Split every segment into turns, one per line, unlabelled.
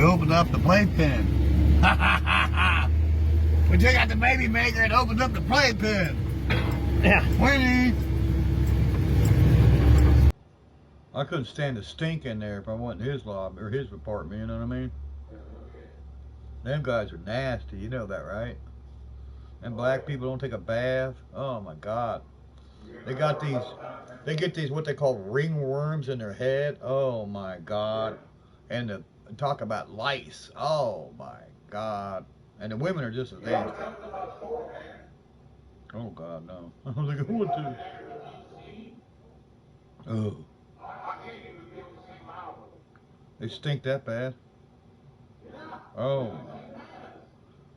opened up the playpen. We took out the baby maker and opened up the playpen.
Yeah.
Winnie.
I couldn't stand the stink in there if I went in his lobby or his apartment, you know what I mean? Them guys are nasty, you know that, right? And black people don't take a bath. Oh my God. They get these what they call ringworms in their head. Oh my God. And talk about lice. Oh my God. And the women are just as dangerous. Oh God, no. I was like, who would do? Oh. They stink that bad. Oh.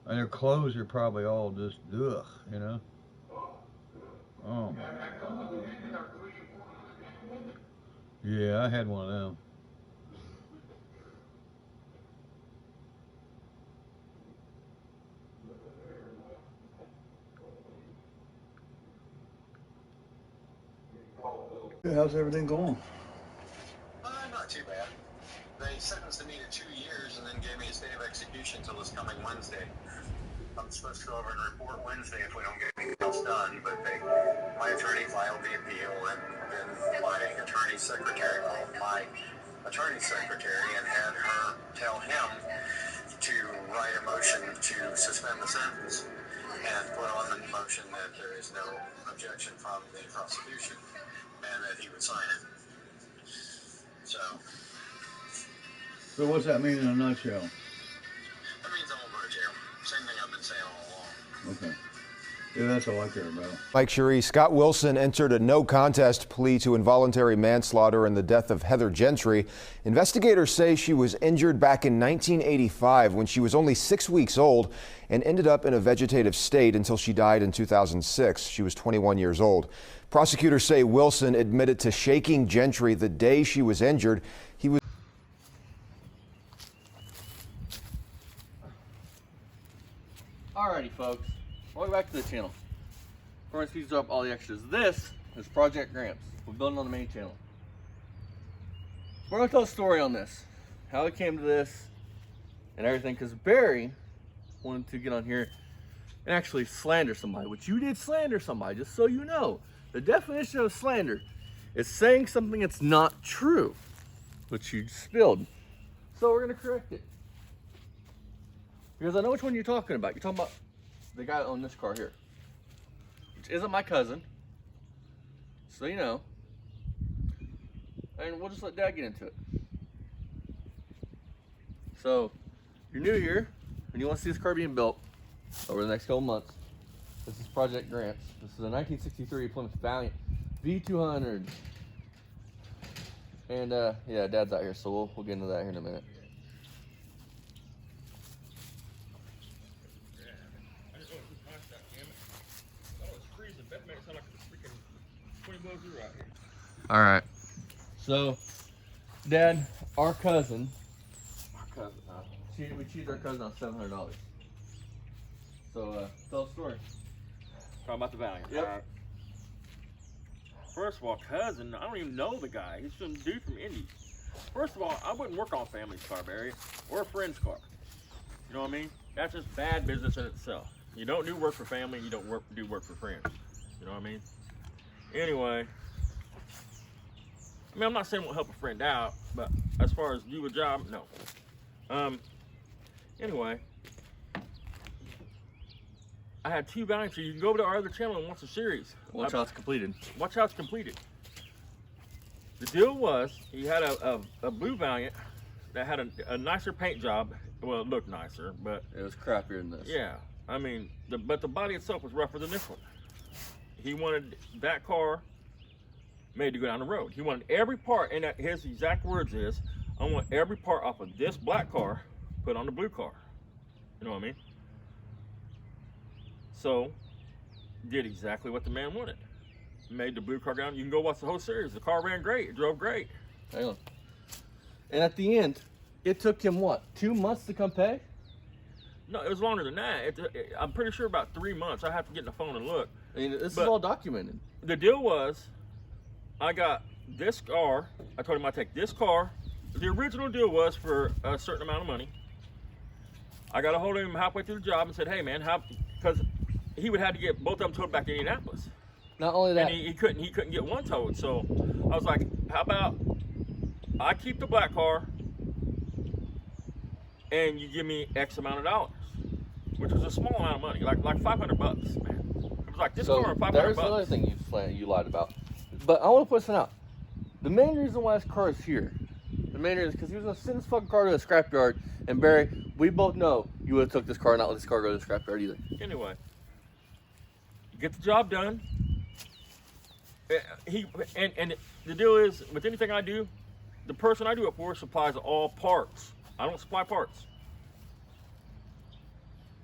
And their clothes are probably all just ugh, you know. Oh my God. Yeah, I had one of them. How's everything going?
Not too bad. They sentenced me to 2 years and then gave me a state of execution until this coming Wednesday. I'm supposed to go over and report Wednesday if we don't get anything else done, but my attorney filed the appeal, and then my attorney's secretary called my attorney's secretary and had her tell him to write a motion to suspend the sentence and put on the motion that there is no objection from the prosecution and that he would sign it.
So what's that mean in a nutshell?
That means I won't go to jail. Same thing I've been saying all along.
Okay. Yeah, that's all I care about.
Mike Cherie, Scott Wilson entered a no contest plea to involuntary manslaughter in the death of Heather Gentry. Investigators say she was injured back in 1985 when she was only 6 weeks old and ended up in a vegetative state until she died in 2006. She was 21 years old. Prosecutors say Wilson admitted to shaking Gentry the day she was injured. He was
Alrighty, folks. Welcome back to the channel. We're going to speed up all the extras. This is Project Gramps. We're building on the main channel. We're going to tell a story on this, how it came to this, and everything. Because Barry wanted to get on here and actually slander somebody, which you did slander somebody, just so you know. The definition of slander is saying something that's not true, which you spilled. So we're going to correct it. Because I know which one you're talking about. You're talking about the guy that owned this car here, which isn't my cousin, so you know. And we'll just let Dad get into it. So, if you're new here, and you want to see this car being built over the next couple months, this is Project Gramps. This is a 1963 Plymouth Valiant V200. And yeah, Dad's out here, so we'll get into that here in a minute. All right. So, Dad, our cousin, we cheated our cousin on $700. So, tell the story.
Talking about the Valiant.
Yep.
All right. First of all, cousin, I don't even know the guy. He's some dude from Indy. First of all, I wouldn't work on a family's car, Barry, or a friend's car. You know what I mean? That's just bad business in itself. You don't do work for family, you don't do work for friends. You know what I mean? Anyway, I mean, I'm not saying it won't help a friend out, but as far as do a job, no. Anyway, I had 2 Valiants. You can go over to our other channel and watch the series.
Watch how it's completed.
Watch how it's completed. The deal was, he had a blue Valiant that had a nicer paint job. Well, it looked nicer, but
It was crappier than this.
yeah, I mean, but the body itself was rougher than this one. He wanted that car made to go down the road. He wanted every part, and his exact words is, I want every part off of this black car put on the blue car. You know what I mean? So, did exactly what the man wanted. Made the blue car go down. You can go watch the whole series. The car ran great. It drove great.
Hang on. And at the end, it took him what, 2 months to come pay?
No, it was longer than that. I'm pretty sure about 3 months. I have to get in the phone and look.
I mean, this is
But-
all documented.
The deal was, I got this car. I told him I'd take this car. The original deal was for a certain amount of money. I got a hold of him halfway through the job and said, hey man, because he would have to get both of them towed back to Indianapolis.
Not only that,
And he couldn't get one towed. So I was like, how about I keep the black car and you give me X amount of dollars, which was a small amount of money, like $500, man. It was like this car, $500.
There's another thing you lied about. But I want to point something out. The main reason why this car is here, the main reason is because he was gonna send this fucking car to the scrapyard. And Barry, we both know you would have took this car and not let this car go to the scrapyard either.
Anyway, you get the job done. And the deal is, with anything I do, the person I do it for supplies all parts. I don't supply parts.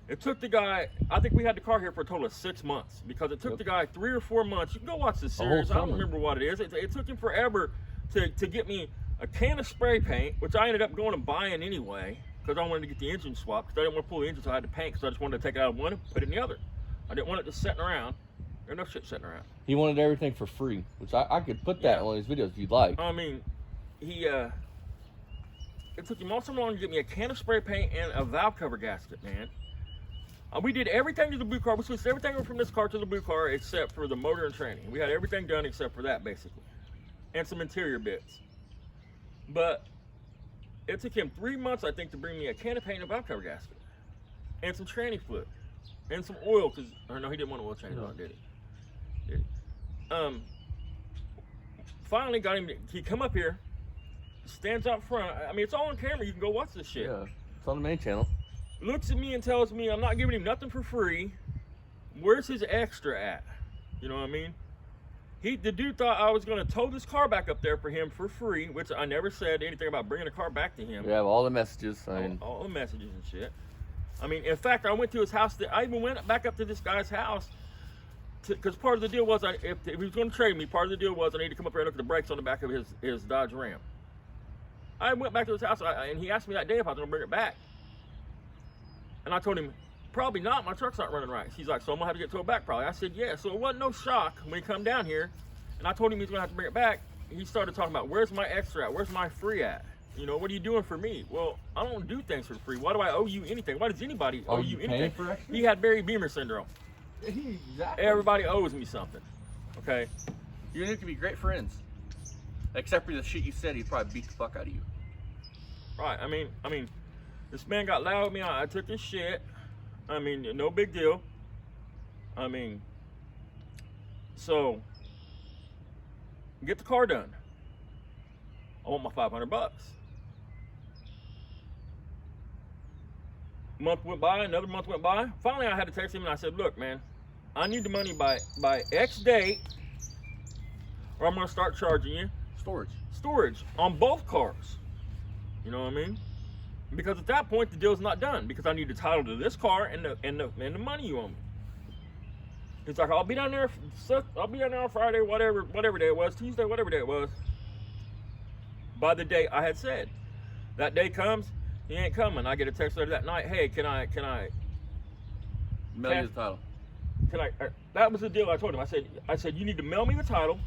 It took the guy, I think we had the car here for a total of 6 months, because it took the guy 3 or 4 months. You can go watch the series. I don't remember what it is. It took him forever to get me a can of spray paint, which I ended up going and buying anyway, because I wanted to get the engine swapped, because I didn't want to pull the engine, so I had to paint, because I just wanted to take it out of one and put it in the other. I didn't want it just sitting around. There's no shit sitting around.
He wanted everything for free, which I could put that in one of these videos if you'd like.
I mean, it took him all so long to get me a can of spray paint and a valve cover gasket, man. We did everything to the blue car. We switched everything from this car to the blue car except for the motor and training. We had everything done except for that, basically. And some interior bits. But it took him 3 months, I think, to bring me a can of paint and a valve cover gasket. And some tranny fluid. And some oil, because, or no, he didn't want an oil change on it, did he? Finally got him, he come up here, stands out front. I mean, it's all on camera. You can go watch this shit.
Yeah, it's on the main channel.
Looks at me and tells me I'm not giving him nothing for free. Where's his extra at? You know what I mean? The dude thought I was going to tow this car back up there for him for free, which I never said anything about bringing the car back to him.
We have all the messages.
All the messages and shit. I mean, in fact, I went to his house. I even went back up to this guy's house, because part of the deal was, if he was going to trade me, part of the deal was I needed to come up here and look at the brakes on the back of his Dodge Ram. I went back to his house, and he asked me that day if I was going to bring it back. And I told him, probably not. My truck's not running right. He's like, so I'm going to have to get towed back probably. I said, yeah. So it wasn't no shock when he come down here. And I told him he's going to have to bring it back. He started talking about, where's my extra at? Where's my free at? You know, what are you doing for me? Well, I don't do things for free. Why do I owe you anything? Why does anybody owe you anything?
For extra?
He had Barry Beamer syndrome.
Exactly.
Everybody owes me something. Okay?
You need to be great friends. Except for the shit you said, he'd probably beat the fuck out of you.
Right. I mean, this man got loud with me. I took his shit. I mean, no big deal. I mean, so get the car done. I want my $500. Month went by, another month went by. Finally, I had to text him and I said, look, man, I need the money by X date, or I'm going to start charging you storage on both cars. You know what I mean? Because at that point, the deal's not done, because I need the title to this car and the money you owe me. He's like, I'll be down there on Friday, whatever day it was, Tuesday, whatever day it was. By the day I had said. That day comes, he ain't coming. I get a text later that night, hey, can I
Mail you the title.
That was the deal I told him. I said, you need to mail me the title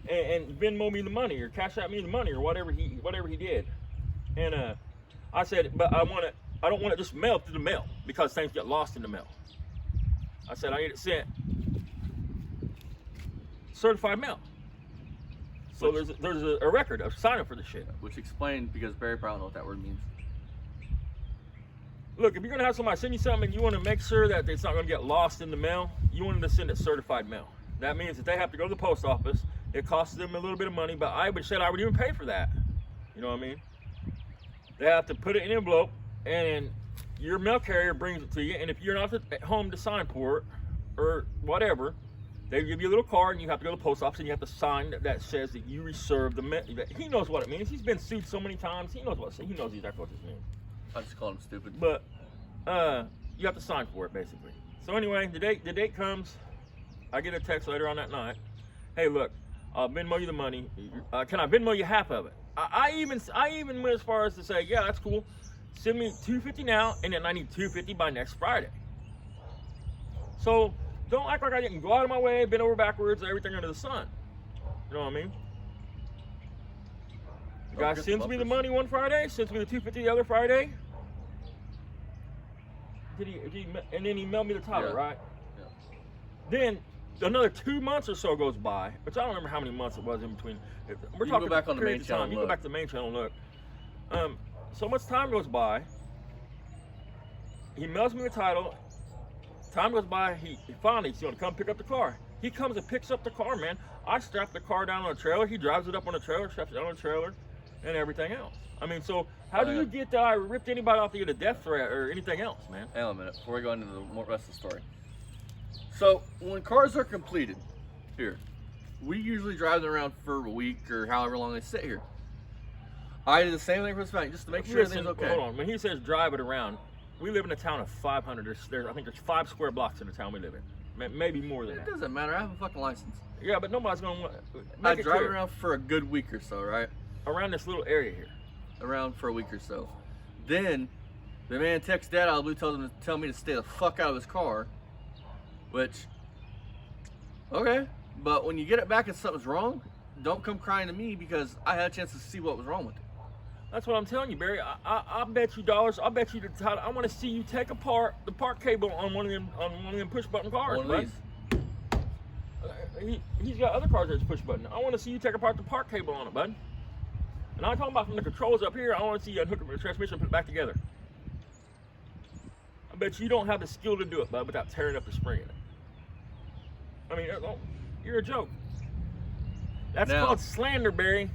and Venmo me the money, or cash out me the money, or whatever he did. And I said, but I don't want it just mailed through the mail, because things get lost in the mail. I said, I need it sent certified mail. So there's a record of signing for the shit.
Which explained, because Barry probably don't know what that word means.
Look, if you're gonna have somebody send you something and you want to make sure that it's not gonna get lost in the mail, you want them to send it certified mail. That means that they have to go to the post office. It costs them a little bit of money, but I would even pay for that. You know what I mean? They have to put it in an envelope, and your mail carrier brings it to you. And if you're not at home to sign for it, or whatever, they give you a little card, and you have to go to the post office, and you have to sign that says that you reserved the mail. He knows what it means. He's been sued so many times. He knows exactly what this means.
I just called him stupid.
But you have to sign for it, basically. So anyway, the date comes. I get a text later on that night. Hey, look, I'll Venmo you the money. Can I Venmo you half of it? I even went as far as to say, yeah, that's cool. Send me $250 now, and then I need $250 by next Friday. So don't act like I didn't go out of my way, bend over backwards, everything under the sun. You know what I mean? The guy sends me the money one Friday, sends me the $250 the other Friday. and then he mailed me the title,
Yeah.
right?
Yeah.
Then another 2 months or so goes by, which I don't remember how many months it was in between. We're
You
talking
go back on the main
periods of time.
channel
You
and
go back to the main channel and look. So much time goes by. He mails me the title. Time goes by. He finally he's going to come pick up the car. He comes and picks up the car, man. I strap the car down on a trailer. He drives it up on a trailer, straps it down on a trailer, and everything else. I mean, so how do you get that I ripped anybody off to get a death threat or anything else, man?
Hang on a minute before we go into the rest of the story. So when cars are completed, here, we usually drive them around for a week or however long they sit here. I do the same thing for this bank just to make sure everything's okay.
Hold on. When he says drive it around, we live in a town of 500. I think there's 5 square blocks in the town we live in. Maybe more than
It
that.
doesn't matter. I have a fucking license.
Yeah, but nobody's going to
I
make it
drive
clear.
around for a good week or so, right?
Around this little area here.
Around for a week or so. Then the man texts Dad out of the blue, tells him to tell me to stay the fuck out of his car. Which, okay, but when you get it back and something's wrong, don't come crying to me because I had a chance to see what was wrong with it.
That's what I'm telling you, Barry. I bet you dollars. I bet you the title. I want to see you take apart the park cable on one of them push button cars.
One of
bud.
these.
He's got other cars that's push button. I want to see you take apart the park cable on it, bud. And I'm talking about from the controls up here. I want to see you unhook the transmission and put it back together. I bet you don't have the skill to do it, bud, without tearing up the spring in it. I mean, you're a joke. That's
Now-
called slander, Barry.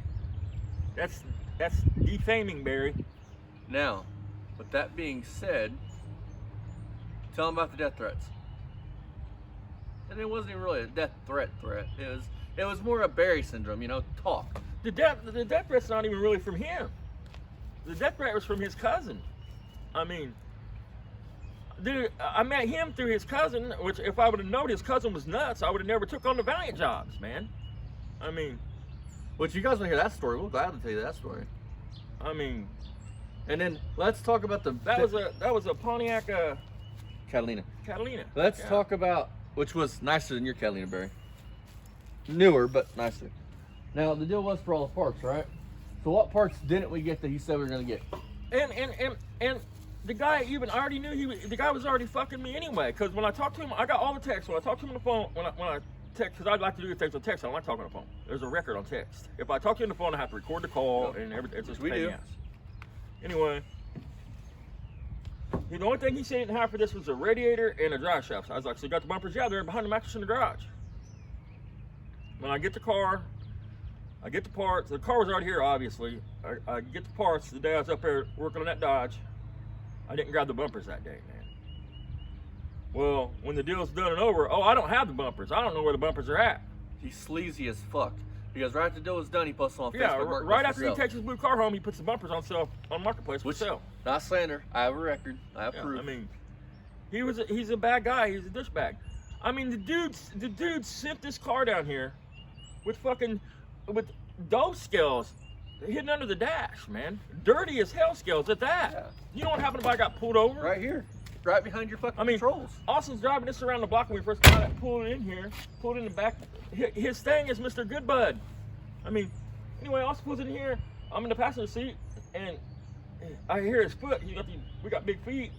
That's defaming, Barry.
Now, with that being said, tell him about the death threats. And it wasn't even really a death threat. It was more a Barry syndrome, talk.
The death threat's not even really from him. The death threat was from his cousin. I mean, dude, I met him through his cousin, which if I would have known his cousin was nuts, I would have never took on the Valiant jobs, man. I mean,
Which you guys want to hear that story? We're glad to tell you that story.
and
then let's talk about
that was a Pontiac
Catalina.
Catalina.
Let's
Yeah.
talk about which was nicer than your Catalina, Barry. Newer, but nicer. Now the deal was for all the parts, right? So what parts didn't we get that he said we were gonna get?
And the guy I already knew the guy was already fucking me anyway. Because when I talked to him, I got all the texts. When I talked to him on the phone, when I text, because I'd like to do things on text. I don't like talking on the phone. There's a record on text. If I talk to him on the phone, I have to record the call and everything. It's just a
We
pain in
do.
the ass. Anyway, the only thing he said he didn't have for this was a radiator and a drive shaft. So I was like, so you got the bumpers? Yeah, they're behind the mattress in the garage. When I get the car, I get the parts. The car was already here, obviously. I get the parts the day I was up there working on that Dodge. I didn't grab the bumpers that day, man. Well, when the deal's done and over, I don't have the bumpers. I don't know where the bumpers are at.
He's sleazy as fuck. Because right after the deal was done, he posted on
Yeah,
Facebook. Marketplace
right
for
after he
sale.
takes his blue car home, he puts the bumpers on sale on Marketplace for
Which,
sale.
not slander. I have a record. I have
Yeah,
proof.
I mean, he's a bad guy. He's a douchebag. I mean, the dude sent this car down here with dough scales hidden under the dash, man. Dirty as hell scales at that.
Yeah.
You know what happened if I got pulled over?
Right here. Right behind your fucking controls.
Austin's driving this around the block when we first got it, pulled it in here, pulled it in the back. His thing is Mr. Goodbud. I mean, anyway, Austin pulls it in here. I'm in the passenger seat, and I hear his foot. We got big feet.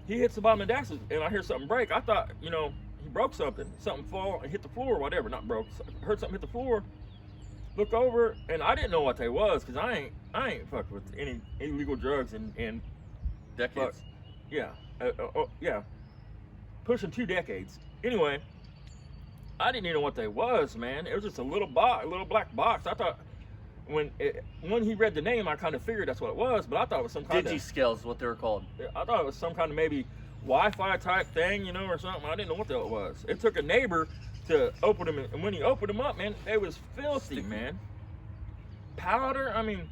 He hits the bottom of the dash, and I hear something break. I thought, he broke something. Something fall and hit the floor, whatever. Not broke. I heard something hit the floor. Look over, and I didn't know what they was, because I ain't fucked with any illegal drugs and
Decades.
yeah. Yeah, pushing 2 decades. Anyway, I didn't even know what they was, man. It was just a little black box. I thought when he read the name, I kind of figured that's what it was, but I thought it was some kind
Digi scales is what they were called.
I thought it was some kind of maybe Wi-Fi type thing, or something. I didn't know what the hell it was. It took a neighbor to open them, and when he opened them up, man, it was filthy, man. Powder. I mean,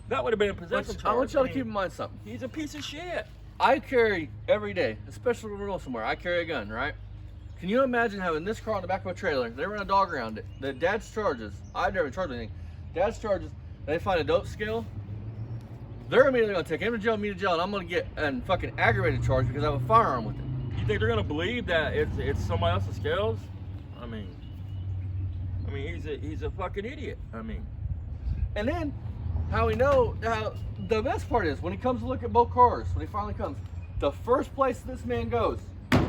that would have been a possession charge.
I want y'all to keep in mind something.
He's a piece of shit.
I carry every day, especially when we're going somewhere. I carry a gun, right? Can you imagine having this car on the back of a trailer? They run a dog around it. The dad's charges. I've never charged anything. Dad's charges. They find a dope scale. They're immediately gonna take him to jail, me to jail, and I'm gonna get a fucking aggravated charge because I have a firearm with it.
You think they're gonna believe that it's somebody else's scales? I mean, he's a fucking idiot. I mean,
And then, how the best part is, when he comes to look at both cars, when he finally comes, the first place this man goes,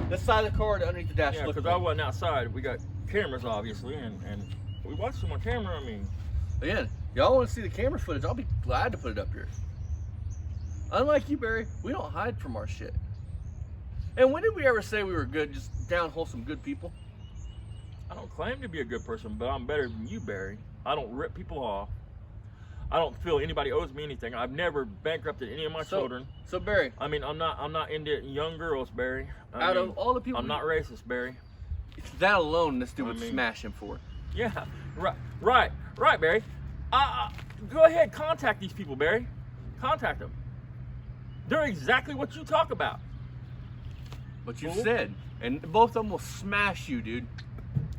this side of the car to underneath the dash.
Yeah, because I wasn't outside. We got cameras, obviously, and we watched them on camera. I mean,
Again, y'all want to see the camera footage? I'll be glad to put it up here. Unlike you, Barry, we don't hide from our shit. And when did we ever say we were good, just down wholesome good people?
I don't claim to be a good person, but I'm better than you, Barry. I don't rip people off. I don't feel anybody owes me anything. I've never bankrupted any of my children.
So Barry,
I mean, I'm not into young girls, Barry.
out of all the people,
I'm not racist, Barry.
that alone, this dude would
mean-
smash him for.
Yeah, right, Barry. Go ahead, contact these people, Barry. Contact them. They're exactly what you talk about.
What you
Fool.
said, and both of them will smash you, dude.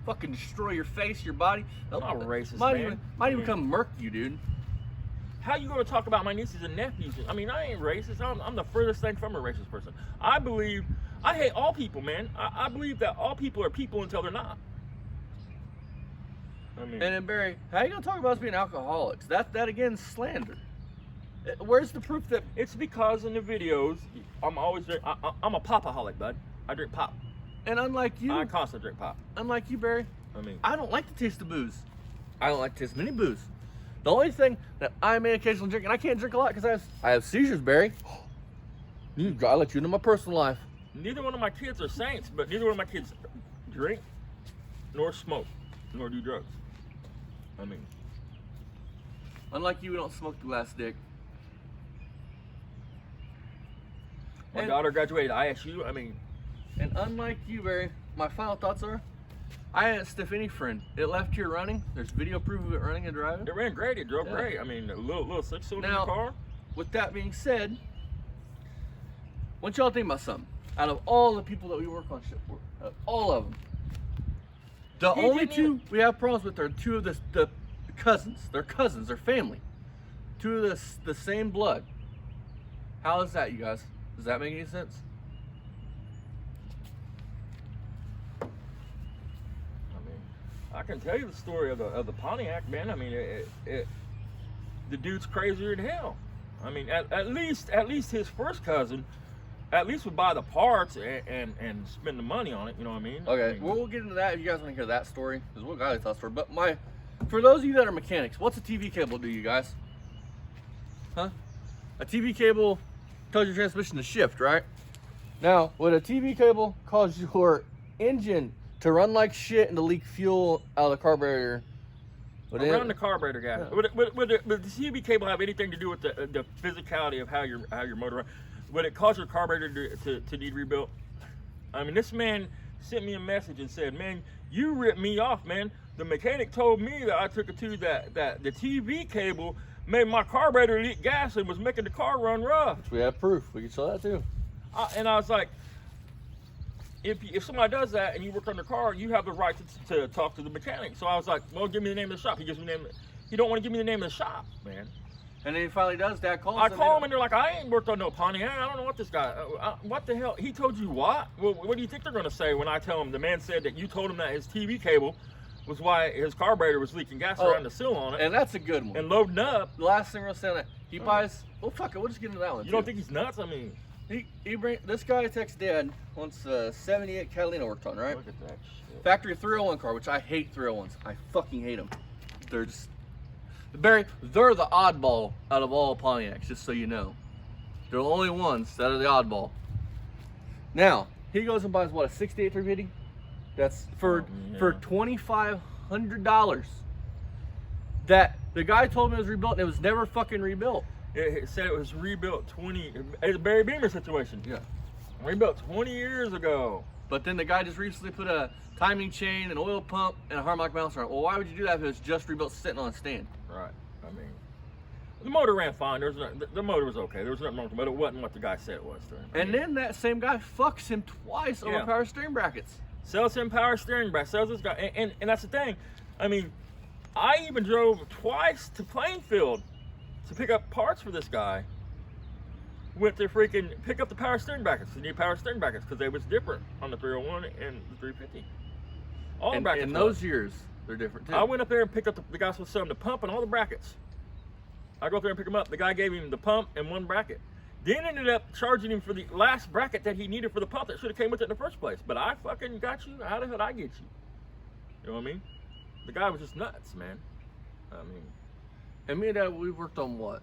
Fucking destroy your face, your body.
I'm not racist,
might
man.
Might even come murk you, dude.
How you going to talk about my nieces and nephews? I mean, I ain't racist. I'm the furthest thing from a racist person. I hate all people, man. I believe that all people are people until they're not. I mean,
And then Barry, how you gonna talk about us being alcoholics? That again is slander. Where's the proof that?
it's because in the videos, I'm always I'm a popaholic, bud. I drink pop.
And unlike you,
I constantly drink pop.
unlike you, Barry,
I mean,
I don't like to taste the booze. I don't like to taste many booze. The only thing that I may occasionally drink, and I can't drink a lot because I have seizures, Barry. I let you into my personal life.
neither one of my kids are saints, but neither one of my kids drink, nor smoke, nor do drugs. I mean,
Unlike you, we don't smoke the last dick.
my
And-
daughter graduated ISU. I mean,
And unlike you, Barry, my final thoughts are, I hadn't stiff any friend. It left here running. There's video proof of it running and driving.
it ran great. It drove
Yeah.
great. I mean, a little six-cylinder
Now-
car.
With that being said, I want y'all to think about something. Out of all the people that we work on shit for, all of them, the
He
only
didn't
two we have problems with are two of the cousins. They're cousins. They're family. Two of the same blood. How is that, you guys? Does that make any sense?
I mean, I can tell you the story of the Pontiac, man. I mean, the dude's crazier than hell. I mean, at least his first cousin, at least would buy the parts and spend the money on it. You know what I mean?
Okay,
I mean,
we'll get into that if you guys want to hear that story, because we'll got that story. But for those of you that are mechanics, what's a TV cable do, you guys? Huh? A TV cable tells your transmission to shift, right? Now, would a TV cable cause your engine to run like shit and to leak fuel out of the carburetor?
around the carburetor guy.
Yeah.
Would the TV cable have anything to do with the physicality of how your motor runs? Would it cause your carburetor to need rebuilt? I mean, this man sent me a message and said, "Man, you ripped me off, man. The mechanic told me that I took it to that the TV cable made my carburetor leak gas and was making the car run rough."
We have proof. We can show that too.
And I was like, if somebody does that and you work on their car, you have the right to talk to the mechanic. So I was like, well, give me the name of the shop. He gives me the name. He don't want to give me the name of the shop, man.
And then he finally does. Dad calls.
I call him and they're like, I ain't worked on no Pontiac. I don't know what this guy. What the hell? He told you what? Well, what do you think they're gonna say when I tell him the man said that you told him that his TV cable was why his carburetor was leaking gas around the seal on it
And that's a good one.
and loading up?
The last thing we're saying that he buys. Well, fuck it. We'll just get into that one.
You don't
too.
think he's nuts? I mean,
This guy texts Dad once 78 Catalina worked on, right?
look at that shit.
Factory 301 car, which I hate 301s. I fucking hate them. They're just Barry. They're the oddball out of all Pontiacs, just so you know. They're the only ones that are the oddball. Now he goes and buys what, a 68 350? That's for
Yeah.
$2,500. That the guy told me it was rebuilt, and it was never fucking rebuilt.
It said it was rebuilt 20. It's a Barry Beamer situation.
Yeah.
Rebuilt 20 years ago.
But then the guy just recently put a timing chain, an oil pump, and a harmonic balancer on it. Well, why would you do that if it was just rebuilt sitting on a stand?
Right. I mean, the motor ran fine. The motor was okay. There was nothing wrong with it, but it wasn't what the guy said it was.
And then that same guy fucks him twice over
Yeah.
power steering brackets.
sells him power steering bracket, sells this guy, and that's the thing. I mean, I even drove twice to Plainfield to pick up parts for this guy. Went to freaking pick up the power steering brackets. You need power steering brackets because they was different on the 301 and the 350. All the
And
brackets.
in
were.
those years, they're different too.
I went up there and picked up the guy was selling the pump and all the brackets. I go up there and pick him up. The guy gave him the pump and one bracket. Then ended up charging him for the last bracket that he needed for the pump that should have came with it in the first place. But I fucking got you. How the hell did I get you? You know what I mean? The guy was just nuts, man. I mean,
And me and Dad, we worked on what?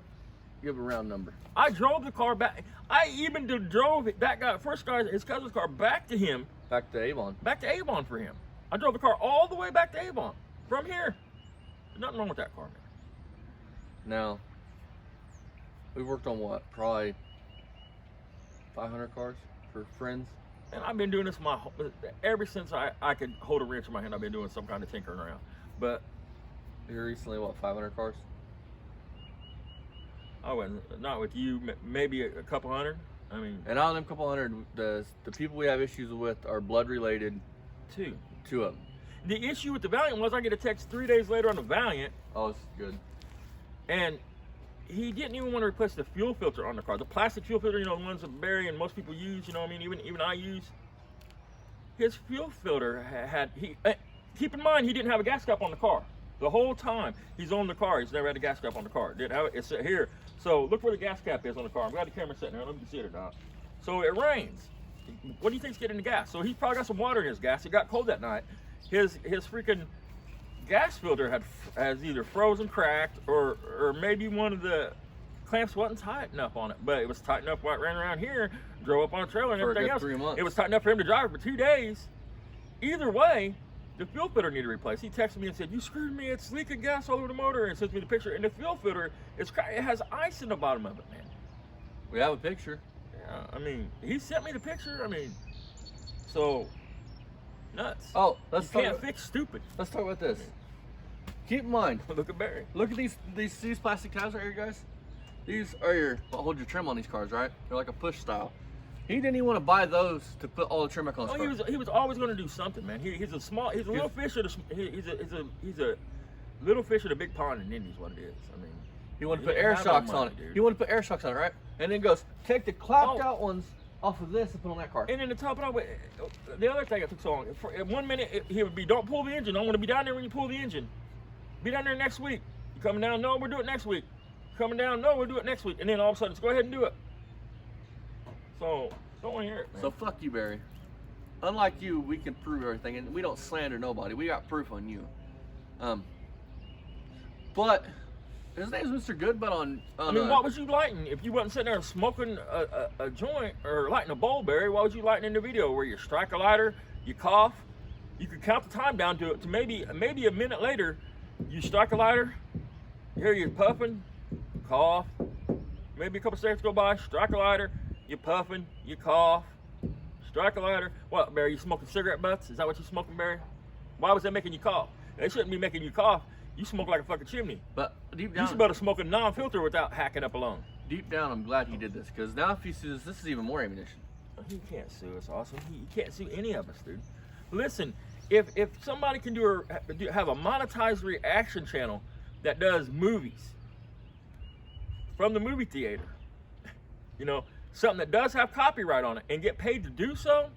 Give a round number.
I drove the car back. I even drove that guy, first guy, his cousin's car, back to him.
Back to Avon.
Back to Avon for him. I drove the car all the way back to Avon from here. There's nothing wrong with that car, man.
Now, we worked on what? Probably 500 cars for friends.
And I've been doing this ever since I could hold a wrench in my hand. I've been doing some kind of tinkering around. But
Here recently, what, 500 cars?
I wasn't, not with you, maybe a couple hundred. I mean,
And out of them couple hundred, the people we have issues with are blood related.
two.
Two of them.
The issue with the Valiant was I get a text 3 days later on the Valiant,
Oh, it's good.
and he didn't even want to replace the fuel filter on the car. The plastic fuel filter, you know, the ones that Barry and most people use, you know what I mean? Even I use. His fuel filter keep in mind, he didn't have a gas cap on the car. The whole time he's on the car, he's never had a gas cap on the car. Didn't have it. It's here. So look where the gas cap is on the car. I'm glad the camera's sitting there. Let me see it or not. So it rains. What do you think's getting the gas? So he's probably got some water in his gas. It got cold that night. His freaking gas filter has either frozen, cracked, or maybe one of the clamps wasn't tight enough on it. But it was tight enough while it ran around here, drove up on a trailer and
For a
everything
good
else.
3 months.
It was tight enough for him to drive for 2 days. Either way, the fuel filter needed replaced. He texted me and said, "You screwed me. It's leaking gas all over the motor." And sent me the picture. And the fuel filter it has ice in the bottom of it, man.
We have a picture.
Yeah, I mean, he sent me the picture. I mean, so nuts.
Oh,
you
let's
can't fix stupid.
Let's talk about this. Keep in mind,
Look at Barry.
look at these plastic tabs right here, guys. These are your hold your trim on these cars, right? They're like a push style. He didn't even want to buy those to put all the trim back on his car.
He was always going to do something, man. He's a little fish at he's a little fish at a big pond in Indy is what it is. I mean,
He wanted to put
he
air
didn't have no
shocks
money,
on it.
dude.
He wanted to put air shocks on it, right? And then goes, take the clapped
Oh.
out ones off of this and put on that car.
And then to top it off, the other thing that took so long, in 1 minute he would be, "Don't pull the engine. I want to be down there when you pull the engine. Be down there next week. You coming down? No, we'll do it next week. Coming down? No, we'll do it next week." And then all of a sudden, let's go ahead and do it. So don't want to hear it, man.
So fuck you, Barry. Unlike you, we can prove everything, and we don't slander nobody. We got proof on you. But his name's Mr. Good, but on
I mean, what was you lighting? If you wasn't sitting there smoking a joint or lighting a bowl, Barry, what was you lighting in the video? Where you strike a lighter, you cough, you could count the time down to it to maybe a minute later, you strike a lighter, here you're puffing, cough, maybe a couple seconds go by, strike a lighter, you're puffing, you cough, strike a lighter. What, Barry, you smoking cigarette butts? Is that what you smoking, Barry? Why was that making you cough? They shouldn't be making you cough. You smoke like a fucking chimney.
But deep
You
down,
should be able to smoke a non-filter without hacking up alone.
deep down, I'm glad he did this, because now if he sues, this is even more ammunition.
He can't sue us, Austin. He can't sue any of us, dude. Listen, if somebody can have a monetized reaction channel that does movies from the movie theater, you know, something that does have copyright on it and get paid to do so,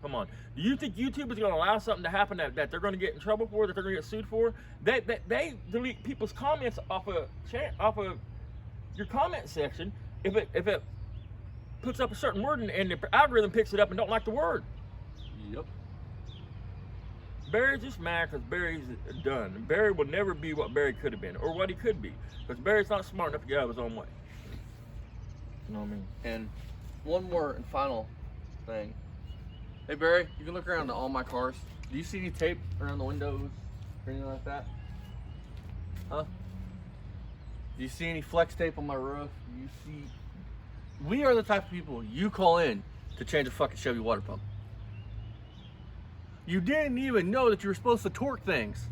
come on. Do you think YouTube is going to allow something to happen that they're going to get in trouble for, that they're going to get sued for? They delete people's comments off of your comment section if it puts up a certain word and the algorithm picks it up and don't like the word.
Yep.
Barry's just mad because Barry's done. Barry will never be what Barry could have been or what he could be because Barry's not smart enough to get out of his own way. You know what I mean?
And one more and final thing. Hey Barry, you can look around to all my cars. Do you see any tape around the windows or anything like that? Huh? Do you see any flex tape on my roof? Do you see? We are the type of people you call in to change a fucking Chevy water pump. You didn't even know that you were supposed to torque things.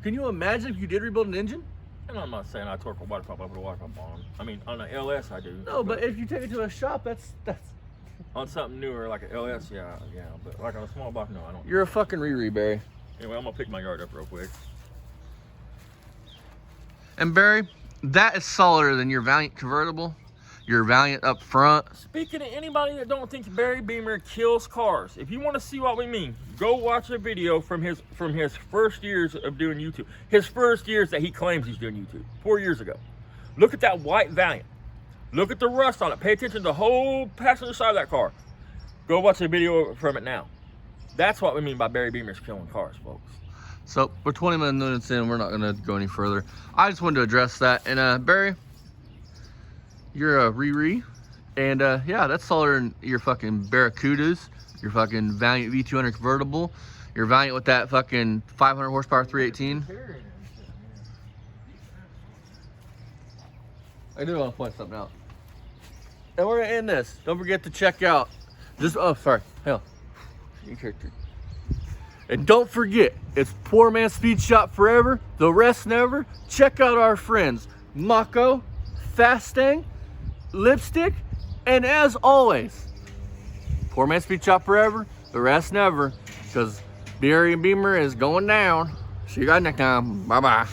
Can you imagine if you did rebuild an engine?
And I'm not saying I torque a water pump over the water pump on. I mean, on an LS I do.
No, but if you take it to a shop, that's
on something newer like an LS, yeah. But like on a small block, no, I don't.
you're a fucking Riri, Barry.
Anyway, I'm gonna pick my yard up real quick.
And Barry, that is solider than your Valiant convertible, your Valiant up front.
Speaking to anybody that don't think Barry Beamer kills cars, if you want to see what we mean, go watch a video from his first years of doing YouTube. His first years that he claims he's doing YouTube, 4 years ago. Look at that white Valiant. Look at the rust on it. Pay attention to the whole passenger side of that car. Go watch a video from it now. That's what we mean by Barry Beamer's killing cars, folks.
So we're 20 minutes in. We're not going to go any further. I just wanted to address that. And Barry, you're a Riri. And yeah, that's all your fucking Barracudas, your fucking Valiant V200 convertible, your Valiant with that fucking 500 horsepower 318. I do want to point something out. And we're gonna end this. Don't forget to check out this. Oh, sorry. Hell. And don't forget, it's Poor Man's Speed Shop forever, the rest never. Check out our friends Mako, Fastang, Lipstick, and as always, Poor Man's Speed Shop forever, the rest never. Because Barry Beamer is going down. See you guys next time. Bye bye.